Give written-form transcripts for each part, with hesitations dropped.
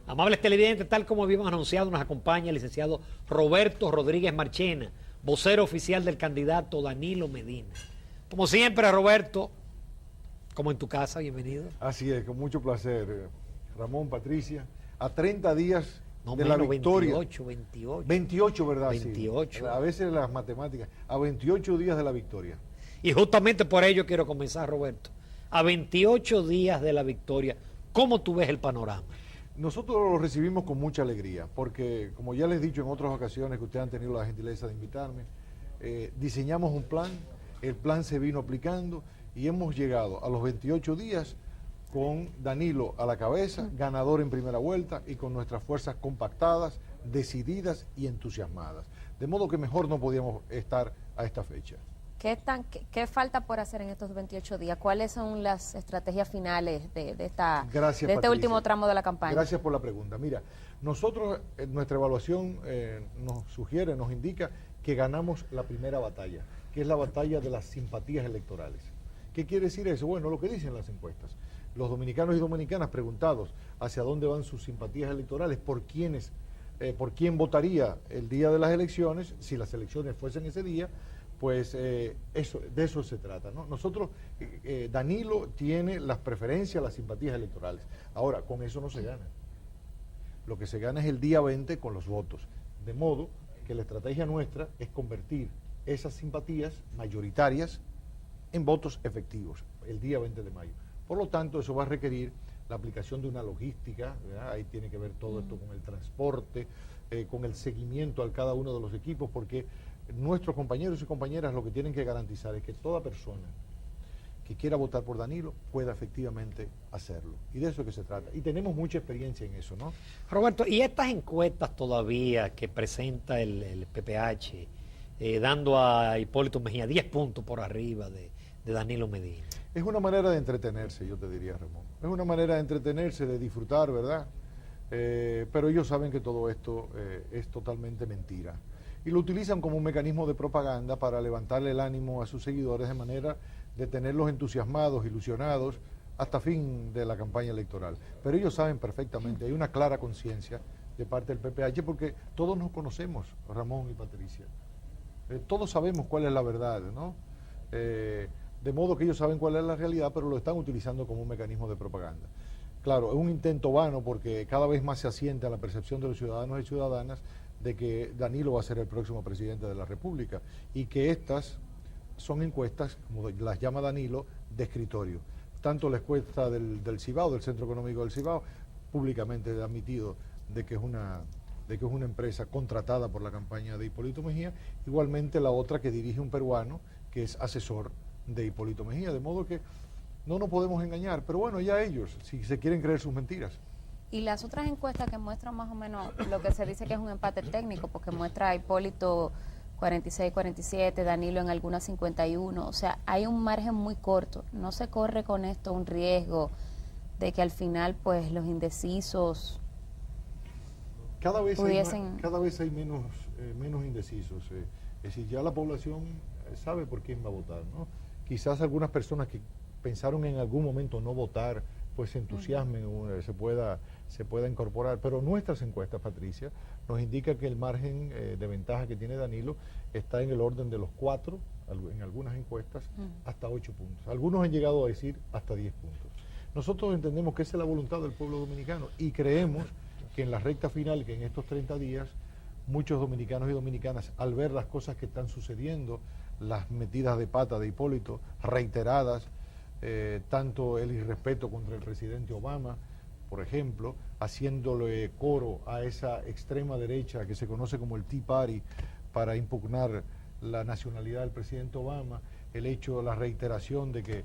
Amables televidentes, tal como habíamos anunciado, nos acompaña el licenciado Roberto Rodríguez Marchena, vocero oficial del candidato Danilo Medina. Como siempre, Roberto, como en tu casa, bienvenido. Así es, con mucho placer, Ramón, Patricia, a 30 días No de menos, la victoria. 28. 28, ¿verdad? 28. Sí. A veces las matemáticas, a 28 días de la victoria. Y justamente por ello quiero comenzar, Roberto. A 28 días de la victoria, ¿cómo tú ves el panorama? Nosotros lo recibimos con mucha alegría, porque como ya les he dicho en otras ocasiones que ustedes han tenido la gentileza de invitarme, diseñamos un plan, el plan se vino aplicando y hemos llegado a los 28 días con Danilo a la cabeza, ganador en primera vuelta y con nuestras fuerzas compactadas, decididas y entusiasmadas. De modo que mejor no podíamos estar a esta fecha. ¿Qué falta por hacer en estos 28 días? ¿Cuáles son las estrategias finales de este último tramo de la campaña? Gracias por la pregunta. Mira, nosotros, nuestra evaluación nos sugiere, nos indica que ganamos la primera batalla, que es la batalla de las simpatías electorales. ¿Qué quiere decir eso? Bueno, lo que dicen las encuestas. Los dominicanos y dominicanas preguntados hacia dónde van sus simpatías electorales, por quién votaría el día de las elecciones, si las elecciones fuesen ese día, pues de eso se trata, ¿no? Nosotros, Danilo tiene las preferencias, las simpatías electorales. Ahora, con eso no se gana. Lo que se gana es el día 20 con los votos. De modo que la estrategia nuestra es convertir esas simpatías mayoritarias en votos efectivos el día 20 de mayo. Por lo tanto, eso va a requerir la aplicación de una logística, ¿verdad? Ahí tiene que ver todo esto con el transporte, con el seguimiento a cada uno de los equipos, porque nuestros compañeros y compañeras lo que tienen que garantizar es que toda persona que quiera votar por Danilo pueda efectivamente hacerlo. Y de eso es que se trata. Y tenemos mucha experiencia en eso, ¿no? Roberto, ¿y estas encuestas todavía que presenta el PPH, dando a Hipólito Mejía 10 puntos por arriba de Danilo Medina? Es una manera de entretenerse, yo te diría, Ramón. Es una manera de entretenerse, de disfrutar, ¿verdad? Pero ellos saben que todo esto es totalmente mentira. Y lo utilizan como un mecanismo de propaganda para levantarle el ánimo a sus seguidores de manera de tenerlos entusiasmados, ilusionados, hasta fin de la campaña electoral. Pero ellos saben perfectamente, hay una clara conciencia de parte del PPH, porque todos nos conocemos, Ramón y Patricia. Todos sabemos cuál es la verdad, ¿no? De modo que ellos saben cuál es la realidad, pero lo están utilizando como un mecanismo de propaganda. Claro, es un intento vano porque cada vez más se asienta la percepción de los ciudadanos y ciudadanas de que Danilo va a ser el próximo presidente de la República y que estas son encuestas, como las llama Danilo, de escritorio. Tanto la encuesta del Cibao, del Centro Económico del Cibao, públicamente ha admitido de que es una empresa contratada por la campaña de Hipólito Mejía, igualmente la otra que dirige un peruano que es asesor de Hipólito Mejía, de modo que no nos podemos engañar, pero bueno, ya ellos, si se quieren creer sus mentiras. Y las otras encuestas que muestran más o menos lo que se dice que es un empate técnico, porque muestra a Hipólito 46-47, Danilo en algunas 51, o sea, hay un margen muy corto. ¿No se corre con esto un riesgo de que al final pues los indecisos cada vez pudiesen... cada vez hay menos indecisos? Es decir, ya la población sabe por quién va a votar, ¿no? Quizás algunas personas que pensaron en algún momento no votar, pues se entusiasmen, se pueda incorporar. Pero nuestras encuestas, Patricia, nos indica que el margen de ventaja que tiene Danilo está en el orden de los 4, en algunas encuestas, hasta 8 puntos. Algunos han llegado a decir hasta 10 puntos. Nosotros entendemos que esa es la voluntad del pueblo dominicano y creemos que en la recta final, que en estos 30 días, muchos dominicanos y dominicanas, al ver las cosas que están sucediendo, las metidas de pata de Hipólito, reiteradas, tanto el irrespeto contra el presidente Obama, por ejemplo, haciéndole coro a esa extrema derecha que se conoce como el Tea Party para impugnar la nacionalidad del presidente Obama, el hecho, la reiteración de que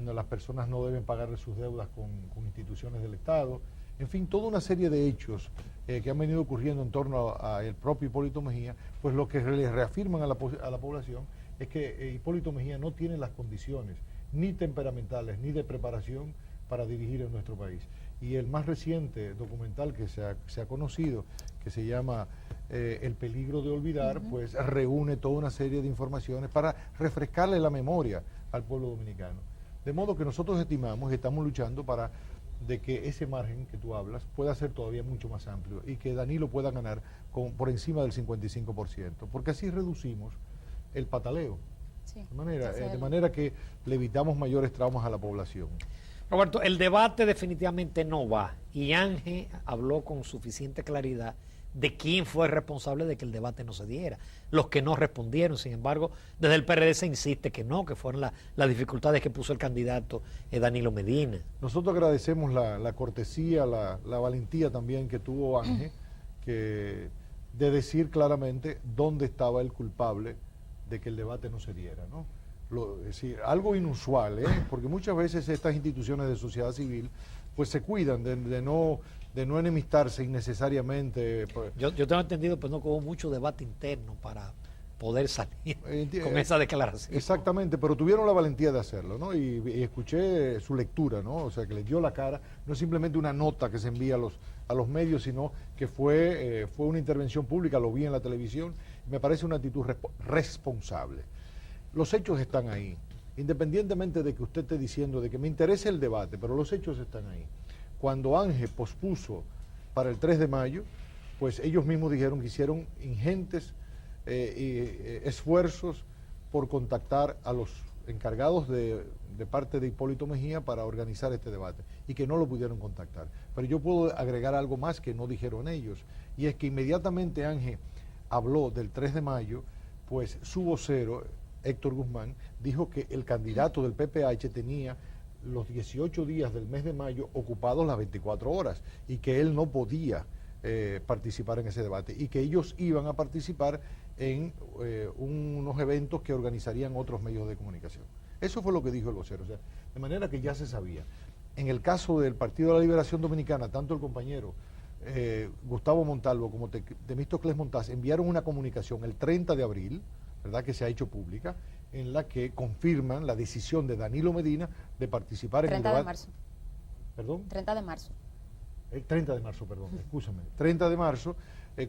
las personas no deben pagarle sus deudas con instituciones del Estado, en fin, toda una serie de hechos que han venido ocurriendo en torno al propio Hipólito Mejía, pues lo que le reafirman a la población es que Hipólito Mejía no tiene las condiciones ni temperamentales ni de preparación para dirigir en nuestro país. Y el más reciente documental que se ha conocido, que se llama El peligro de olvidar, pues reúne toda una serie de informaciones para refrescarle la memoria al pueblo dominicano. De modo que nosotros estimamos y estamos luchando para de que ese margen que tú hablas pueda ser todavía mucho más amplio y que Danilo pueda ganar por encima del 55%, porque así reducimos el pataleo, Sí, de manera que le evitamos mayores traumas a la población. Roberto, el debate definitivamente no va y Ángel habló con suficiente claridad de quién fue responsable de que el debate no se diera. Los que no respondieron, sin embargo, desde el PRD se insiste que no, que fueron las dificultades que puso el candidato Danilo Medina. Nosotros agradecemos la cortesía, la valentía también que tuvo Ángel, de decir claramente dónde estaba el culpable de que el debate no se diera, ¿no? Es decir, algo inusual, porque muchas veces estas instituciones de sociedad civil pues se cuidan de no enemistarse innecesariamente. Yo tengo entendido, pues no, que hubo mucho debate interno para poder salir con esa declaración. Exactamente, pero tuvieron la valentía de hacerlo, ¿no? Y escuché su lectura, ¿no? O sea, que les dio la cara, no es simplemente una nota que se envía a los medios, sino que fue una intervención pública, lo vi en la televisión, me parece una actitud responsable. Los hechos están ahí, independientemente de que usted esté diciendo de que me interesa el debate, pero los hechos están ahí. Cuando Ángel pospuso para el 3 de mayo, pues ellos mismos dijeron que hicieron ingentes esfuerzos por contactar a los encargados de parte de Hipólito Mejía para organizar este debate y que no lo pudieron contactar. Pero yo puedo agregar algo más que no dijeron ellos, y es que inmediatamente Ángel habló del 3 de mayo, pues su vocero, Héctor Guzmán, dijo que el candidato del PPH tenía los 18 días del mes de mayo ocupados las 24 horas y que él no podía participar en ese debate y que ellos iban a participar en unos eventos que organizarían otros medios de comunicación. Eso fue lo que dijo el vocero, o sea, de manera que ya se sabía. En el caso del Partido de la Liberación Dominicana, tanto el compañero Gustavo Montalvo como Temístocles Montaz enviaron una comunicación el 30 de abril, ¿verdad?, que se ha hecho pública, en la que confirman la decisión de Danilo Medina de participar en el debate. 30 de marzo. ¿Perdón? 30 de marzo. 30 de marzo, perdón, escúchame. 30 de marzo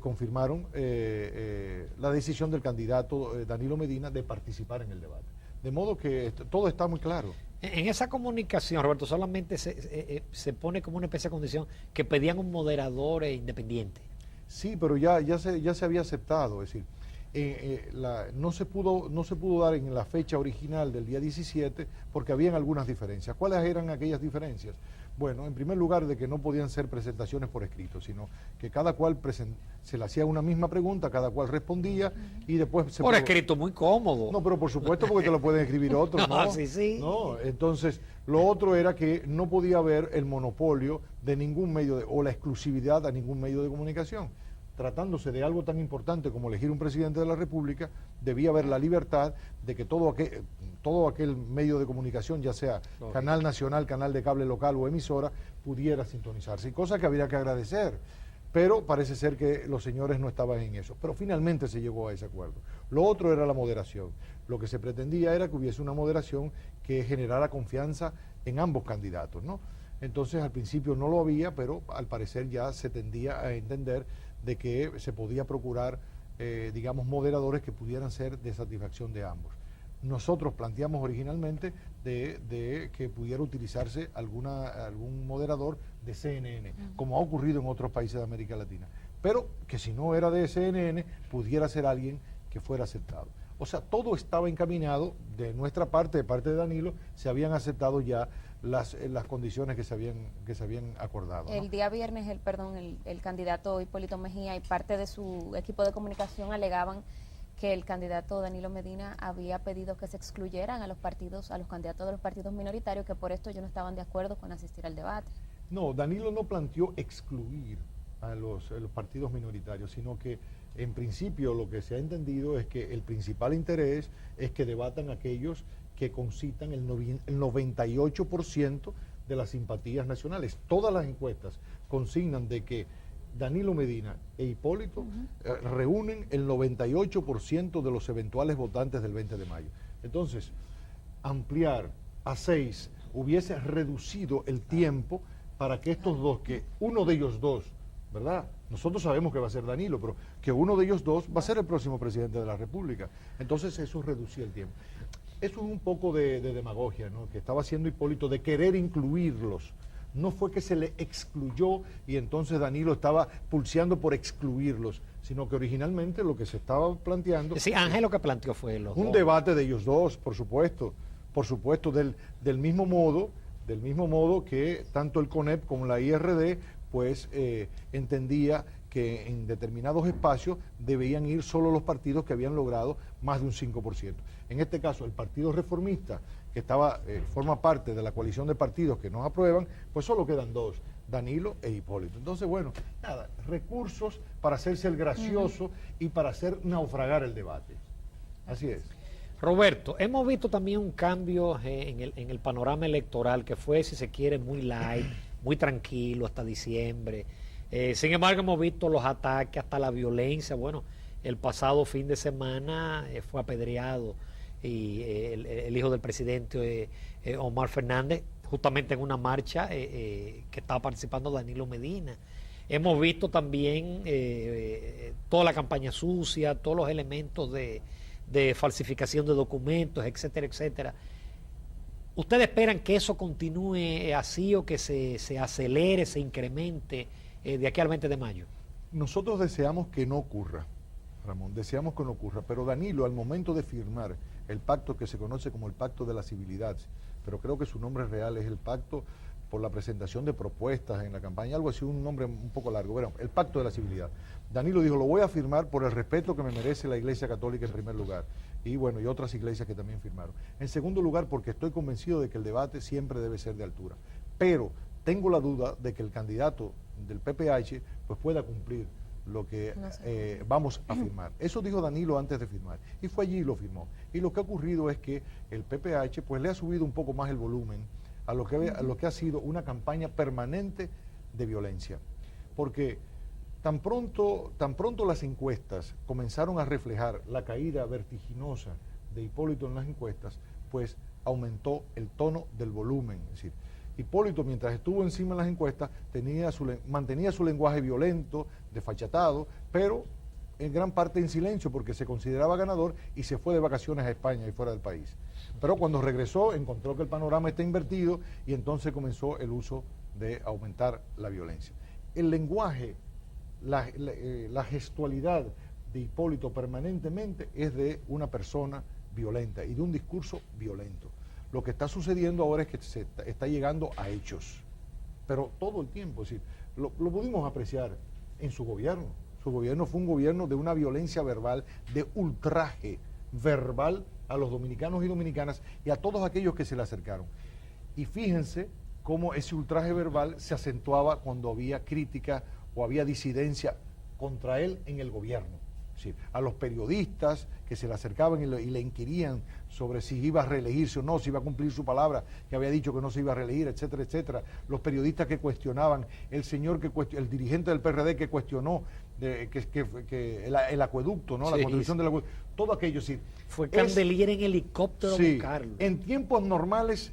confirmaron la decisión del candidato Danilo Medina de participar en el debate. De modo que todo está muy claro. En esa comunicación, Roberto, solamente se pone como una especie de condición que pedían un moderador independiente. Sí, pero ya se había aceptado, es decir, no se pudo dar en la fecha original del día 17 porque habían algunas diferencias. ¿Cuáles eran aquellas diferencias? Bueno, en primer lugar, de que no podían ser presentaciones por escrito, sino que cada cual se le hacía una misma pregunta, cada cual respondía y después por escrito, muy cómodo. No, pero por supuesto, porque te lo pueden escribir otros, ¿no? No, sí. No, entonces, lo otro era que no podía haber el monopolio de ningún medio o la exclusividad a ningún medio de comunicación. Tratándose de algo tan importante como elegir un presidente de la República, debía haber la libertad de que todo aquel medio de comunicación, ya sea canal nacional, canal de cable local o emisora, pudiera sintonizarse. Y cosa que habría que agradecer, pero parece ser que los señores no estaban en eso. Pero finalmente se llegó a ese acuerdo. Lo otro era la moderación. Lo que se pretendía era que hubiese una moderación que generara confianza en ambos candidatos, ¿no? Entonces al principio no lo había, pero al parecer ya se tendía a entender de que se podía procurar, digamos, moderadores que pudieran ser de satisfacción de ambos. Nosotros planteamos originalmente de que pudiera utilizarse algún moderador de CNN, como ha ocurrido en otros países de América Latina, pero que si no era de CNN, pudiera ser alguien que fuera aceptado. O sea, todo estaba encaminado de nuestra parte, de parte de Danilo, se habían aceptado ya las condiciones que se habían acordado, ¿no? El día viernes, el candidato Hipólito Mejía y parte de su equipo de comunicación alegaban que el candidato Danilo Medina había pedido que se excluyeran a los candidatos de los partidos minoritarios, que por esto ellos no estaban de acuerdo con asistir al debate. No, Danilo no planteó excluir a los partidos minoritarios, sino que en principio lo que se ha entendido es que el principal interés es que debatan aquellos que concitan el 98% de las simpatías nacionales. Todas las encuestas consignan de que Danilo Medina e Hipólito reúnen el 98% de los eventuales votantes del 20 de mayo. Entonces, ampliar a 6 hubiese reducido el tiempo para que estos dos, que uno de ellos dos, ¿verdad? Nosotros sabemos que va a ser Danilo, pero que uno de ellos dos va a ser el próximo presidente de la República. Entonces eso reducía el tiempo. Eso es un poco de demagogia, ¿no?, que estaba haciendo Hipólito, de querer incluirlos, no fue que se le excluyó y entonces Danilo estaba pulseando por excluirlos, sino que originalmente lo que se estaba planteando... Sí, Ángel lo que planteó fue un debate de ellos dos, por supuesto, del mismo modo que tanto el CONEP como la IRD pues entendía que en determinados espacios debían ir solo los partidos que habían logrado más de un 5%. En este caso, el Partido Reformista, que forma parte de la coalición de partidos que nos aprueban, pues solo quedan dos, Danilo e Hipólito. Entonces, bueno, nada, recursos para hacerse el gracioso y para hacer naufragar el debate. Así es. Roberto, hemos visto también un cambio en el panorama electoral que fue, si se quiere, muy light, muy tranquilo hasta diciembre. Sin embargo, hemos visto los ataques, hasta la violencia. Bueno, el pasado fin de semana fue apedreado y el hijo del presidente Omar Fernández, justamente en una marcha que estaba participando Danilo Medina. Hemos visto también toda la campaña sucia, todos los elementos de falsificación de documentos, etcétera, etcétera. ¿Ustedes esperan que eso continúe así o que se acelere, se incremente de aquí al 20 de mayo? Nosotros deseamos que no ocurra, Ramón, deseamos que no ocurra, pero Danilo, al momento de firmar el pacto que se conoce como el Pacto de la Civilidad, pero creo que su nombre real es el Pacto por la presentación de propuestas en la campaña, algo así, un nombre un poco largo, bueno, el Pacto de la Civilidad. Danilo dijo, lo voy a firmar por el respeto que me merece la Iglesia Católica en primer lugar, y bueno, y otras iglesias que también firmaron. En segundo lugar, porque estoy convencido de que el debate siempre debe ser de altura, pero tengo la duda de que el candidato del PPH pues pueda cumplir lo que vamos a firmar. Eso dijo Danilo antes de firmar, y fue allí y lo firmó. Y lo que ha ocurrido es que el PPH pues le ha subido un poco más el volumen a lo que ha sido una campaña permanente de violencia. Porque tan pronto las encuestas comenzaron a reflejar la caída vertiginosa de Hipólito en las encuestas, pues aumentó el tono del volumen. Es decir, Hipólito, mientras estuvo encima en las encuestas, mantenía su lenguaje violento, desfachatado, pero en gran parte en silencio porque se consideraba ganador y se fue de vacaciones a España y fuera del país. Pero cuando regresó encontró que el panorama está invertido y entonces comenzó el uso de aumentar la violencia. El lenguaje, la gestualidad de Hipólito permanentemente es de una persona violenta y de un discurso violento. Lo que está sucediendo ahora es que se está llegando a hechos, pero todo el tiempo, es decir, lo pudimos apreciar en su gobierno. Su gobierno fue un gobierno de una violencia verbal, de ultraje verbal a los dominicanos y dominicanas y a todos aquellos que se le acercaron. Y fíjense cómo ese ultraje verbal se acentuaba cuando había crítica o había disidencia contra él en el gobierno. Es decir, a los periodistas que se le acercaban y le inquirían sobre si iba a reelegirse o no, si iba a cumplir su palabra, que había dicho que no se iba a reelegir, etcétera, etcétera. Los periodistas que cuestionaban, el dirigente del PRD que cuestionó el acueducto, ¿no? La construcción del acueducto, todo aquello, sí. Fue Candelier en helicóptero a buscarlo. En tiempos normales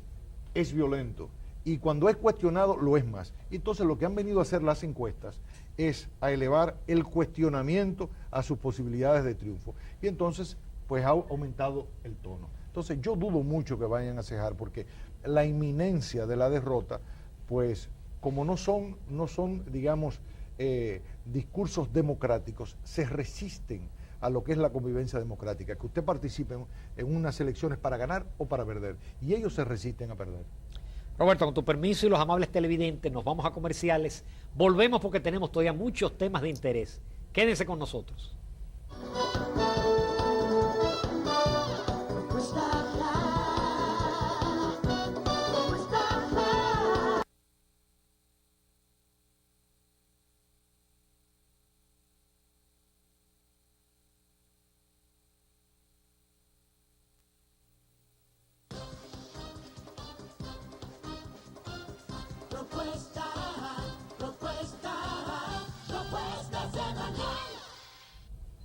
es violento y cuando es cuestionado lo es más. Entonces lo que han venido a hacer las encuestas es a elevar el cuestionamiento a sus posibilidades de triunfo. Y entonces, pues ha aumentado el tono. Entonces yo dudo mucho que vayan a cejar, porque la inminencia de la derrota, pues como no son digamos, discursos democráticos, se resisten a lo que es la convivencia democrática, que usted participe en unas elecciones para ganar o para perder, y ellos se resisten a perder. Roberto, con tu permiso y los amables televidentes, nos vamos a comerciales. Volvemos porque tenemos todavía muchos temas de interés. Quédense con nosotros.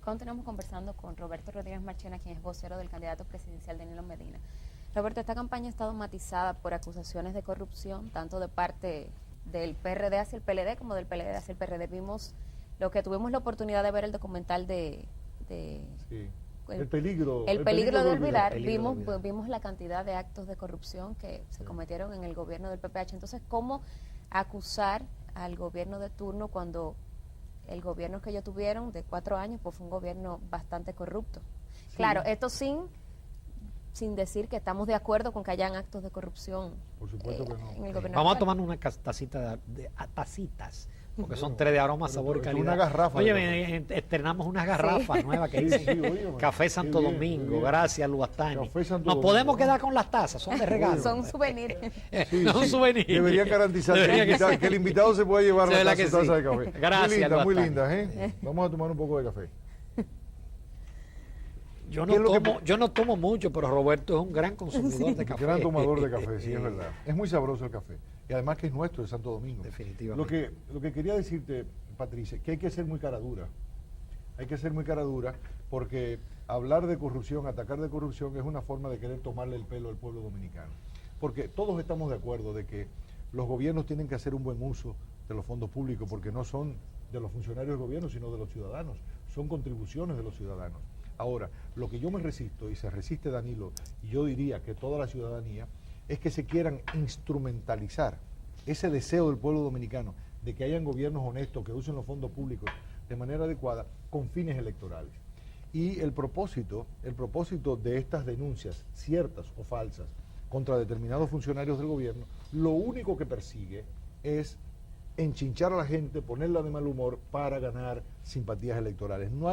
Continuamos conversando con Roberto Rodríguez Marchena, quien es vocero del candidato presidencial Danilo Medina. Roberto, esta campaña ha estado matizada por acusaciones de corrupción, tanto de parte del PRD hacia el PLD como del PLD hacia el PRD. Vimos lo que tuvimos la oportunidad de ver el documental de sí. El peligro de olvidar. Vimos la cantidad de actos de corrupción que se cometieron en el gobierno del PPH. Entonces, ¿cómo acusar al gobierno de turno cuando el gobierno que ellos tuvieron de 4 años pues fue un gobierno bastante corrupto. Sí. Claro, esto sin decir que estamos de acuerdo con que hayan actos de corrupción. Por supuesto que no. En el gobierno Vamos actual. a tomar una tacita a tacitas, porque son 3 de aroma, sabor y calidad. Una garrafa. Oye, estrenamos unas garrafas nuevas que dicen Café Santo Domingo. Gracias, Luastani. Nos podemos quedar con las tazas, son de regalo. Son souvenirs. No un souvenir. Deberían garantizar que el invitado se pueda llevar la taza de café. Gracias, muy linda, ¿eh? Vamos a tomar un poco de café. Yo no tomo mucho, pero Roberto es un gran consumidor de café. Gran tomador de café, sí, es verdad. Es muy sabroso el café. Y además que es nuestro, de Santo Domingo. Definitivamente. Lo que quería decirte, Patricia, que hay que ser muy cara dura. Hay que ser muy cara dura porque hablar de corrupción, atacar de corrupción es una forma de querer tomarle el pelo al pueblo dominicano. Porque todos estamos de acuerdo de que los gobiernos tienen que hacer un buen uso de los fondos públicos porque no son de los funcionarios del gobierno, sino de los ciudadanos. Son contribuciones de los ciudadanos. Ahora, lo que yo me resisto, y se resiste Danilo, y yo diría que toda la ciudadanía, es que se quieran instrumentalizar ese deseo del pueblo dominicano de que hayan gobiernos honestos que usen los fondos públicos de manera adecuada con fines electorales. Y el propósito de estas denuncias, ciertas o falsas, contra determinados funcionarios del gobierno, lo único que persigue es enchinchar a la gente, ponerla de mal humor para ganar simpatías electorales. No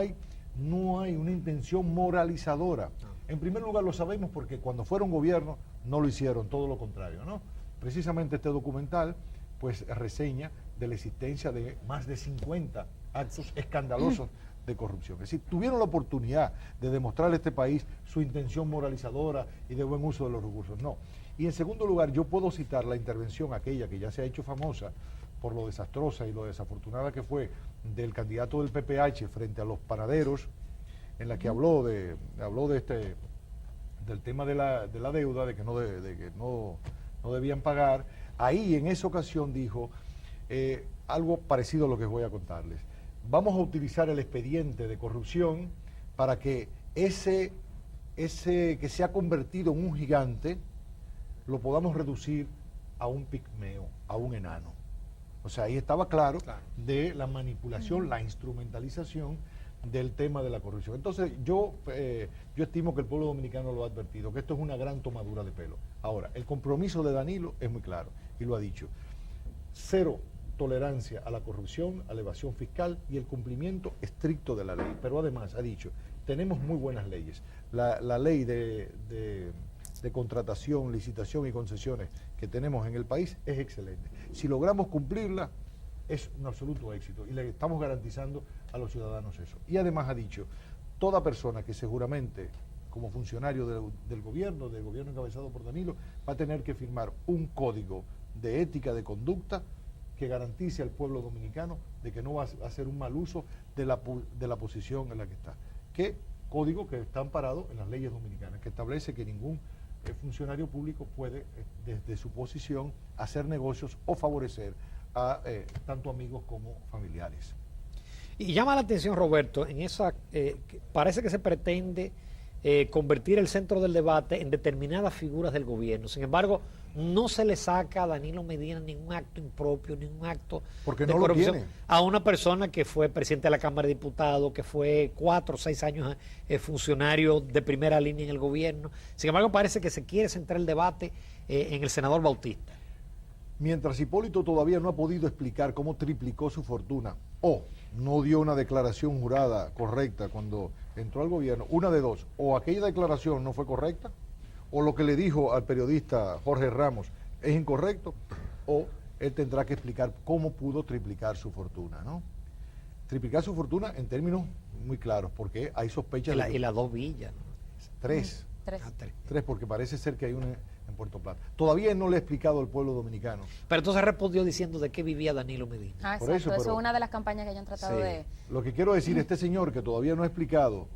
hay una intención moralizadora. En primer lugar lo sabemos porque cuando fueron gobierno no lo hicieron, todo lo contrario, ¿no? Precisamente este documental pues reseña de la existencia de más de 50 actos escandalosos de corrupción. Es decir, tuvieron la oportunidad de demostrarle a este país su intención moralizadora y de buen uso de los recursos. No. Y en segundo lugar, yo puedo citar la intervención aquella que ya se ha hecho famosa por lo desastrosa y lo desafortunada que fue del candidato del PPH frente a los panaderos, en la que habló del tema de la deuda, de que no debían pagar. Ahí en esa ocasión dijo algo parecido a lo que voy a contarles. Vamos a utilizar el expediente de corrupción para que ese que se ha convertido en un gigante lo podamos reducir a un pigmeo, a un enano. O sea, ahí estaba claro de la manipulación, la instrumentalización del tema de la corrupción. Entonces, yo estimo que el pueblo dominicano lo ha advertido, que esto es una gran tomadura de pelo. Ahora, el compromiso de Danilo es muy claro, y lo ha dicho. 0 tolerancia a la corrupción, a la evasión fiscal y el cumplimiento estricto de la ley. Pero además, ha dicho, tenemos muy buenas leyes. La ley de contratación, licitación y concesiones que tenemos en el país es excelente. Si logramos cumplirla, es un absoluto éxito y le estamos garantizando a los ciudadanos eso. Y además ha dicho, toda persona que seguramente, como funcionario del gobierno encabezado por Danilo, va a tener que firmar un código de ética de conducta que garantice al pueblo dominicano de que no va a hacer un mal uso de la posición en la que está. ¿Qué código? Que está amparado en las leyes dominicanas, que establece que ningún funcionario público puede, desde su posición, hacer negocios o favorecer a tanto amigos como familiares. Y llama la atención, Roberto, en esa parece que se pretende convertir el centro del debate en determinadas figuras del gobierno. Sin embargo, no se le saca a Danilo Medina ningún acto impropio, ningún acto de corrupción a una persona que fue presidente de la Cámara de Diputados, que fue 4 o 6 años funcionario de primera línea en el gobierno. Sin embargo, parece que se quiere centrar el debate en el senador Bautista. Mientras Hipólito todavía no ha podido explicar cómo triplicó su fortuna o no dio una declaración jurada correcta cuando entró al gobierno, una de dos, o aquella declaración no fue correcta, o lo que le dijo al periodista Jorge Ramos es incorrecto, o él tendrá que explicar cómo pudo triplicar su fortuna, ¿no? Triplicar su fortuna en términos muy claros, porque hay sospechas y las 2 villas, ¿no? 3. 3, porque parece ser que hay una en Puerto Plata. Todavía no le he explicado al pueblo dominicano. Pero entonces respondió diciendo de qué vivía Danilo Medina. Por eso es una de las campañas que ellos han tratado de... Lo que quiero decir, este señor que todavía no ha explicado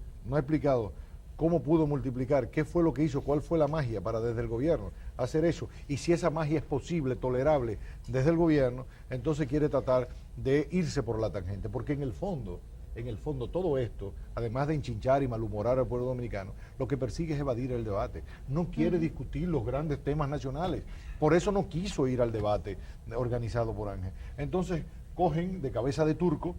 cómo pudo multiplicar, qué fue lo que hizo, cuál fue la magia para desde el gobierno hacer eso, y si esa magia es posible, tolerable desde el gobierno, entonces quiere tratar de irse por la tangente, porque en el fondo en el fondo todo esto, además de enchinchar y malhumorar al pueblo dominicano, lo que persigue es evadir el debate. No quiere discutir los grandes temas nacionales. Por eso no quiso ir al debate organizado por Ángel. Entonces cogen de cabeza de turco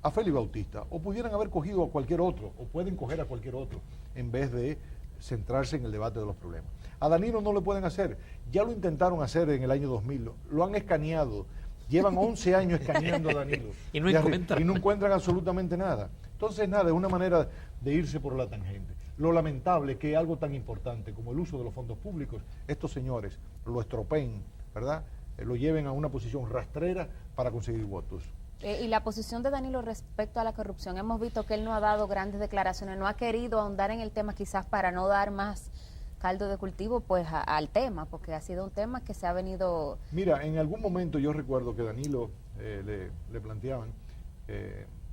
a Félix Bautista, o pudieran haber cogido a cualquier otro, o pueden coger a cualquier otro, en vez de centrarse en el debate de los problemas. A Danilo no le pueden hacer, ya lo intentaron hacer en el año 2000, lo han escaneado, llevan 11 años escaneando a Danilo y no encuentran absolutamente nada. Entonces nada, es una manera de irse por la tangente. Lo lamentable es que algo tan importante como el uso de los fondos públicos, estos señores lo estropeen, ¿verdad? Lo lleven a una posición rastrera para conseguir votos. Y la posición de Danilo respecto a la corrupción, hemos visto que él no ha dado grandes declaraciones, no ha querido ahondar en el tema quizás para no dar más caldo de cultivo pues al tema, porque ha sido un tema que se ha venido... Mira, en algún momento yo recuerdo que Danilo le planteaban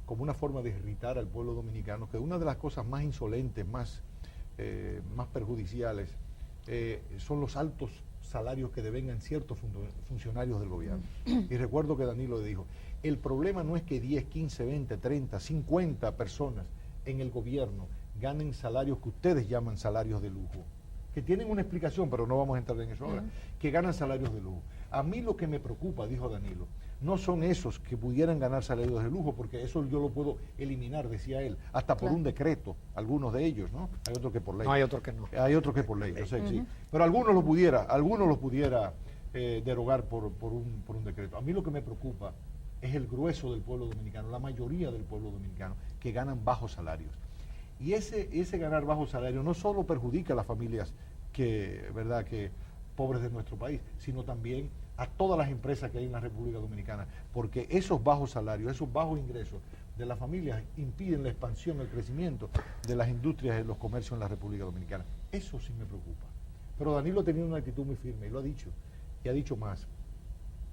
como una forma de irritar al pueblo dominicano, que una de las cosas más insolentes, más perjudiciales, son los altos salarios que devengan ciertos funcionarios del gobierno. Y recuerdo que Danilo le dijo, el problema no es que 10, 15, 20, 30, 50 personas en el gobierno ganen salarios que ustedes llaman salarios de lujo, que tienen una explicación, pero no vamos a entrar en eso ahora, que ganan salarios de lujo. A mí lo que me preocupa, dijo Danilo, no son esos que pudieran ganar salarios de lujo, porque eso yo lo puedo eliminar, decía él, hasta por un decreto, algunos de ellos, ¿no? Hay otros que por ley. No, hay otros que no. Hay otros que por ley, yo sé que sí. Pero algunos lo pudiera derogar por un decreto. A mí lo que me preocupa es el grueso del pueblo dominicano, la mayoría del pueblo dominicano, que ganan bajos salarios. Y ese ganar bajos salarios no solo perjudica a las familias ¿verdad?, que pobres de nuestro país, sino también a todas las empresas que hay en la República Dominicana, porque esos bajos salarios, esos bajos ingresos de las familias impiden la expansión, el crecimiento de las industrias y los comercios en la República Dominicana. Eso sí me preocupa. Pero Danilo ha tenido una actitud muy firme y lo ha dicho, y ha dicho más.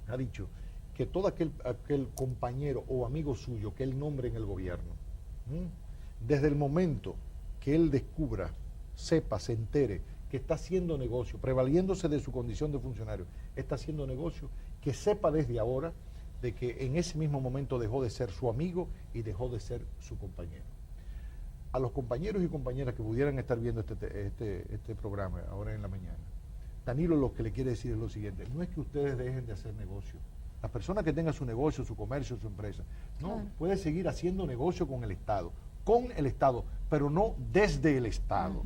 Ha dicho que todo aquel compañero o amigo suyo que él nombre en el gobierno, desde el momento que él descubra, sepa, se entere que está haciendo negocio, prevaliéndose de su condición de funcionario, está haciendo negocio, que sepa desde ahora de que en ese mismo momento dejó de ser su amigo y dejó de ser su compañero. A los compañeros y compañeras que pudieran estar viendo este programa ahora en la mañana, Danilo lo que le quiere decir es lo siguiente, no es que ustedes dejen de hacer negocio. Las personas que tengan su negocio, su comercio, su empresa, no, puede seguir haciendo negocio con el Estado, pero no desde el Estado,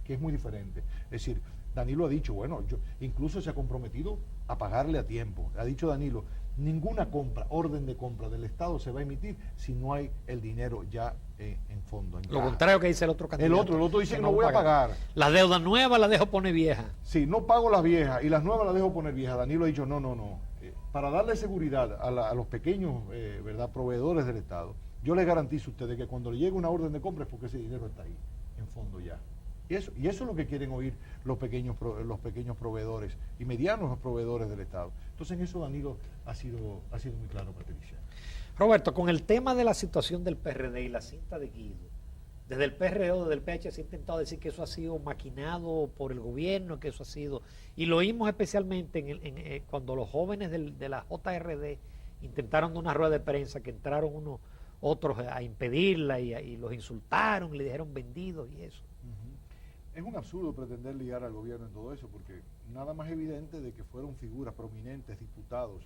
que es muy diferente. Es decir, Danilo ha dicho, bueno, incluso se ha comprometido a pagarle a tiempo. Ha dicho Danilo, ninguna orden de compra del Estado se va a emitir si no hay el dinero ya en fondo. Lo contrario que dice el otro candidato. El otro dice que no voy a pagar. Las deudas nuevas las dejo poner viejas. Sí, no pago las viejas y las nuevas las dejo poner viejas. Danilo ha dicho, no. Para darle seguridad a los pequeños ¿verdad?, proveedores del Estado, yo les garantizo a ustedes que cuando le llegue una orden de compra es porque ese dinero está ahí, en fondo ya. Y eso es lo que quieren oír los pequeños proveedores y medianos proveedores del Estado. Entonces en eso Danilo ha sido muy claro, Patricia. Roberto, con el tema de la situación del PRD y la cinta de Guido, desde el PRO, desde el PH se ha intentado decir que eso ha sido maquinado por el gobierno, que eso ha sido, y lo oímos especialmente cuando los jóvenes de la JRD intentaron de una rueda de prensa, que entraron otros a impedirla y los insultaron, le dijeron vendidos y eso. Es un absurdo pretender ligar al gobierno en todo eso, porque nada más evidente de que fueron figuras prominentes, diputados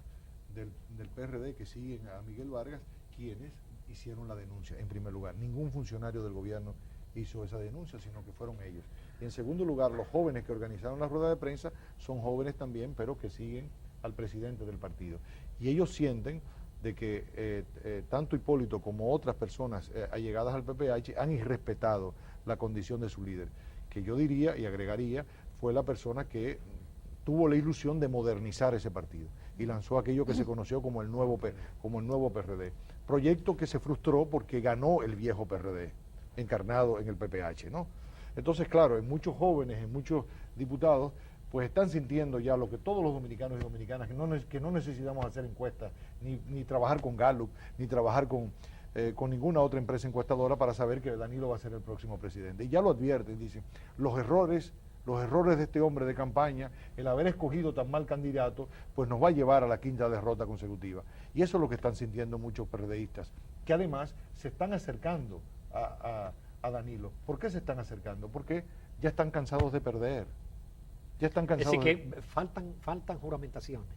del PRD que siguen a Miguel Vargas, quienes hicieron la denuncia en primer lugar. Ningún funcionario del gobierno hizo esa denuncia, sino que fueron ellos. Y en segundo lugar, los jóvenes que organizaron la rueda de prensa son jóvenes también, pero que siguen al presidente del partido. Y ellos sienten de que tanto Hipólito como otras personas allegadas al PPH han irrespetado la condición de su líder, que yo diría y agregaría fue la persona que tuvo la ilusión de modernizar ese partido y lanzó aquello que se conoció como el nuevo PRD, proyecto que se frustró porque ganó el viejo PRD, encarnado en el PPH, ¿no? Entonces, claro, en muchos jóvenes, en muchos diputados, pues están sintiendo ya lo que todos los dominicanos y dominicanas, que no necesitamos hacer encuestas, ni trabajar con Gallup, ni trabajar con ninguna otra empresa encuestadora para saber que Danilo va a ser el próximo presidente. Y ya lo advierten, dicen, los errores los errores de este hombre de campaña, el haber escogido tan mal candidato, pues nos va a llevar a la quinta derrota consecutiva. Y eso es lo que están sintiendo muchos PRDistas, que además se están acercando a Danilo. ¿Por qué se están acercando? Porque ya están cansados de perder. Ya están cansados. Es decir, que faltan juramentaciones.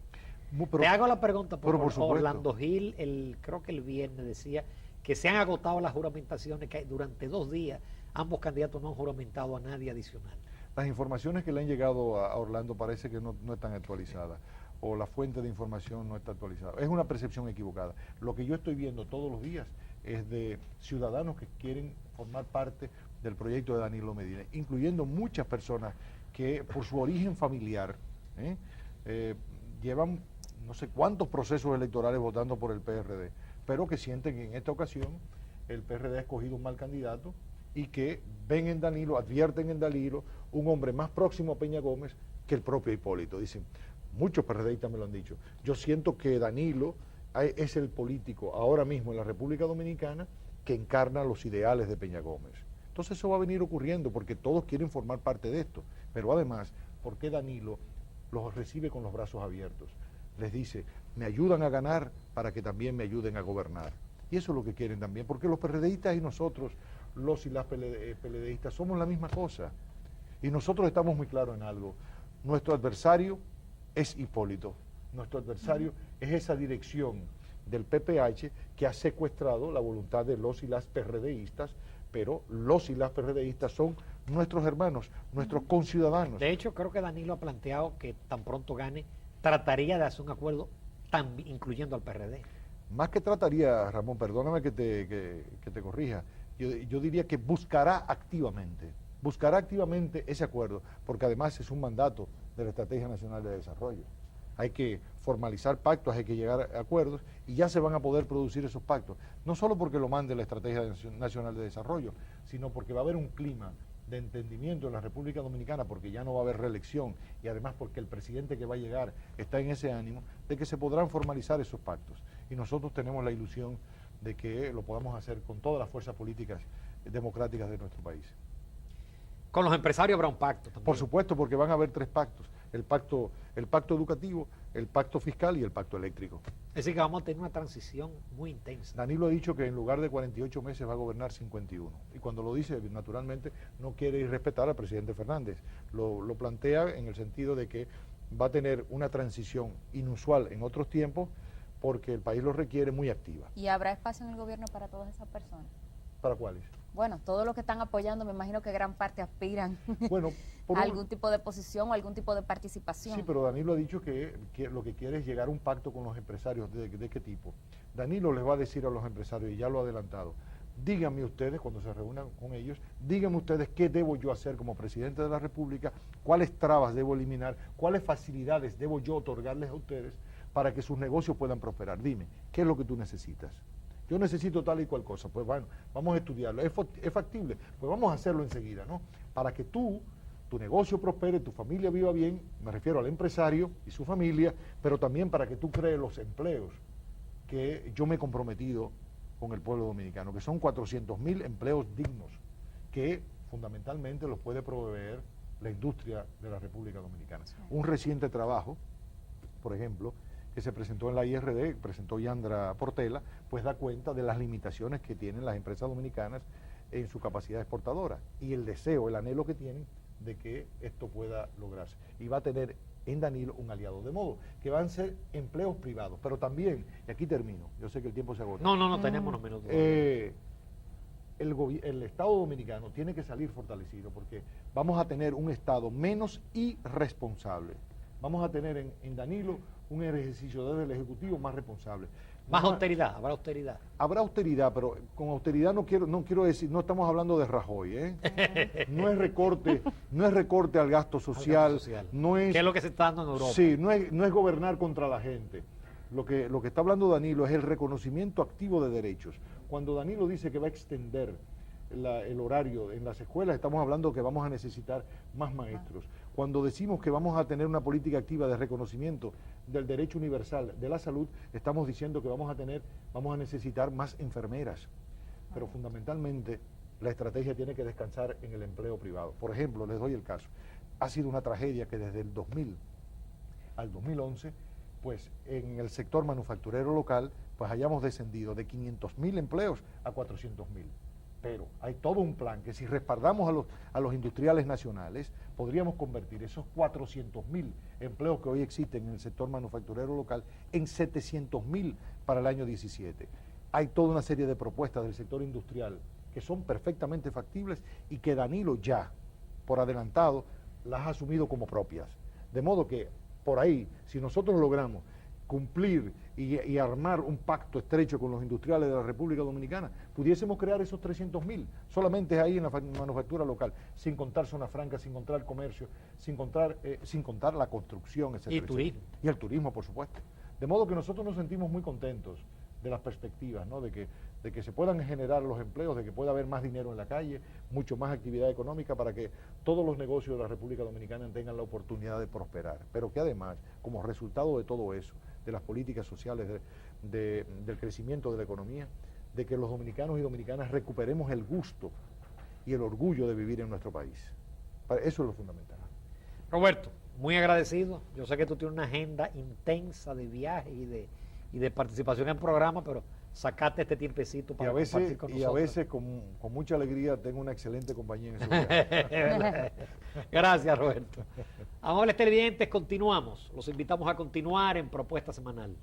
Pero, te hago la pregunta, por Orlando Gil, creo que el viernes decía que se han agotado las juramentaciones, que durante 2 días ambos candidatos no han juramentado a nadie adicional. Las informaciones que le han llegado a Orlando parece que no están actualizadas, o la fuente de información no está actualizada. Es una percepción equivocada. Lo que yo estoy viendo todos los días es de ciudadanos que quieren formar parte del proyecto de Danilo Medina, incluyendo muchas personas que por su origen familiar llevan no sé cuántos procesos electorales votando por el PRD, pero que sienten que en esta ocasión el PRD ha escogido un mal candidato y que ven en Danilo, advierten en Danilo un hombre más próximo a Peña Gómez que el propio Hipólito. Dicen, muchos PRDistas me lo han dicho, yo siento que Danilo es el político ahora mismo en la República Dominicana que encarna los ideales de Peña Gómez. Entonces eso va a venir ocurriendo porque todos quieren formar parte de esto, pero además, ¿por qué Danilo los recibe con los brazos abiertos? Les dice, me ayudan a ganar para que también me ayuden a gobernar. Y eso es lo que quieren también, porque los PRDistas y nosotros, los y las PLDistas, somos la misma cosa. Y nosotros estamos muy claros en algo. Nuestro adversario es Hipólito. Nuestro adversario es esa dirección del PPH que ha secuestrado la voluntad de los y las PRDistas, pero los y las PRDistas son nuestros hermanos, nuestros conciudadanos. De hecho, creo que Danilo ha planteado que tan pronto gane, trataría de hacer un acuerdo incluyendo al PRD. Más que trataría, Ramón, perdóname que te corrija, yo diría que buscará activamente ese acuerdo, porque además es un mandato de la Estrategia Nacional de Desarrollo. Hay que formalizar pactos, hay que llegar a acuerdos y ya se van a poder producir esos pactos, no solo porque lo mande la Estrategia Nacional de Desarrollo, sino porque va a haber un clima de entendimiento en la República Dominicana, porque ya no va a haber reelección y además porque el presidente que va a llegar está en ese ánimo de que se podrán formalizar esos pactos. Y nosotros tenemos la ilusión de que lo podamos hacer con todas las fuerzas políticas democráticas de nuestro país. Con los empresarios habrá un pacto también. Por supuesto, porque van a haber 3 pactos, el pacto educativo, el pacto fiscal y el pacto eléctrico. Es decir, que vamos a tener una transición muy intensa. Danilo ha dicho que en lugar de 48 meses va a gobernar 51. Y cuando lo dice, naturalmente, no quiere irrespetar al presidente Fernández. Lo plantea en el sentido de que va a tener una transición inusual en otros tiempos porque el país lo requiere muy activa. ¿Y habrá espacio en el gobierno para todas esas personas? ¿Para cuáles? Bueno, todos los que están apoyando, me imagino que gran parte aspiran bueno, a algún tipo de posición o algún tipo de participación. Sí, pero Danilo ha dicho que lo que quiere es llegar a un pacto con los empresarios. ¿De qué tipo? Danilo les va a decir a los empresarios, y ya lo ha adelantado, díganme ustedes, cuando se reúnan con ellos, díganme ustedes qué debo yo hacer como presidente de la República, cuáles trabas debo eliminar, cuáles facilidades debo yo otorgarles a ustedes para que sus negocios puedan prosperar. Dime, ¿qué es lo que tú necesitas? Yo necesito tal y cual cosa, pues bueno, vamos a estudiarlo. ¿Es factible? Pues vamos a hacerlo enseguida, ¿no? Para que tu negocio prospere, tu familia viva bien, me refiero al empresario y su familia, pero también para que tú crees los empleos que yo me he comprometido con el pueblo dominicano, que son 400,000 empleos dignos, que fundamentalmente los puede proveer la industria de la República Dominicana. Sí. Un reciente trabajo, por ejemplo, que se presentó en la IRD, presentó Yandra Portela, pues da cuenta de las limitaciones que tienen las empresas dominicanas en su capacidad exportadora y el deseo, el anhelo que tienen de que esto pueda lograrse. Y va a tener en Danilo un aliado, de modo que van a ser empleos privados, pero también, y aquí termino, yo sé que el tiempo se agota. No, tenemos unos minutos. El Estado dominicano tiene que salir fortalecido porque vamos a tener un Estado menos irresponsable. Vamos a tener en Danilo un ejercicio desde el Ejecutivo más responsable. Más austeridad, habrá austeridad. Habrá austeridad, pero con austeridad no quiero decir, no estamos hablando de Rajoy, ¿eh? No es recorte al gasto social, no es. ¿Qué es lo que se está dando en Europa? Sí, no es gobernar contra la gente. Lo que está hablando Danilo es el reconocimiento activo de derechos. Cuando Danilo dice que va a extender el horario en las escuelas, estamos hablando que vamos a necesitar más maestros. Cuando decimos que vamos a tener una política activa de reconocimiento del derecho universal de la salud, estamos diciendo que vamos a necesitar más enfermeras. Pero fundamentalmente la estrategia tiene que descansar en el empleo privado. Por ejemplo, les doy el caso. ha sido una tragedia que desde el 2000 al 2011, pues en el sector manufacturero local, pues hayamos descendido de 500.000 empleos a 400.000. Pero hay todo un plan que si respaldamos a los industriales nacionales, podríamos convertir esos 400.000 empleos que hoy existen en el sector manufacturero local en 700.000 para el año 17. Hay toda una serie de propuestas del sector industrial que son perfectamente factibles y que Danilo ya, por adelantado, las ha asumido como propias. De modo que, por ahí, si nosotros logramos cumplir y armar un pacto estrecho con los industriales de la República Dominicana, pudiésemos crear esos 300.000, solamente ahí en la manufactura local, sin contar zona franca, sin contar comercio, sin contar la construcción, etc. Y turismo. Y el turismo, por supuesto. De modo que nosotros nos sentimos muy contentos de las perspectivas, ¿no? de que se puedan generar los empleos, de que pueda haber más dinero en la calle, mucho más actividad económica para que todos los negocios de la República Dominicana tengan la oportunidad de prosperar. Pero que además, como resultado de todo eso, de las políticas sociales, del crecimiento de la economía, de que los dominicanos y dominicanas recuperemos el gusto y el orgullo de vivir en nuestro país. Eso es lo fundamental. Roberto, muy agradecido. Yo sé que tú tienes una agenda intensa de viajes y de participación en programa, pero sacaste este tiempecito para compartir con nosotros. Y a veces con mucha alegría tengo una excelente compañía en ese lugar. Gracias, Roberto. Amables televidentes, continuamos. Los invitamos a continuar en Propuesta Semanal.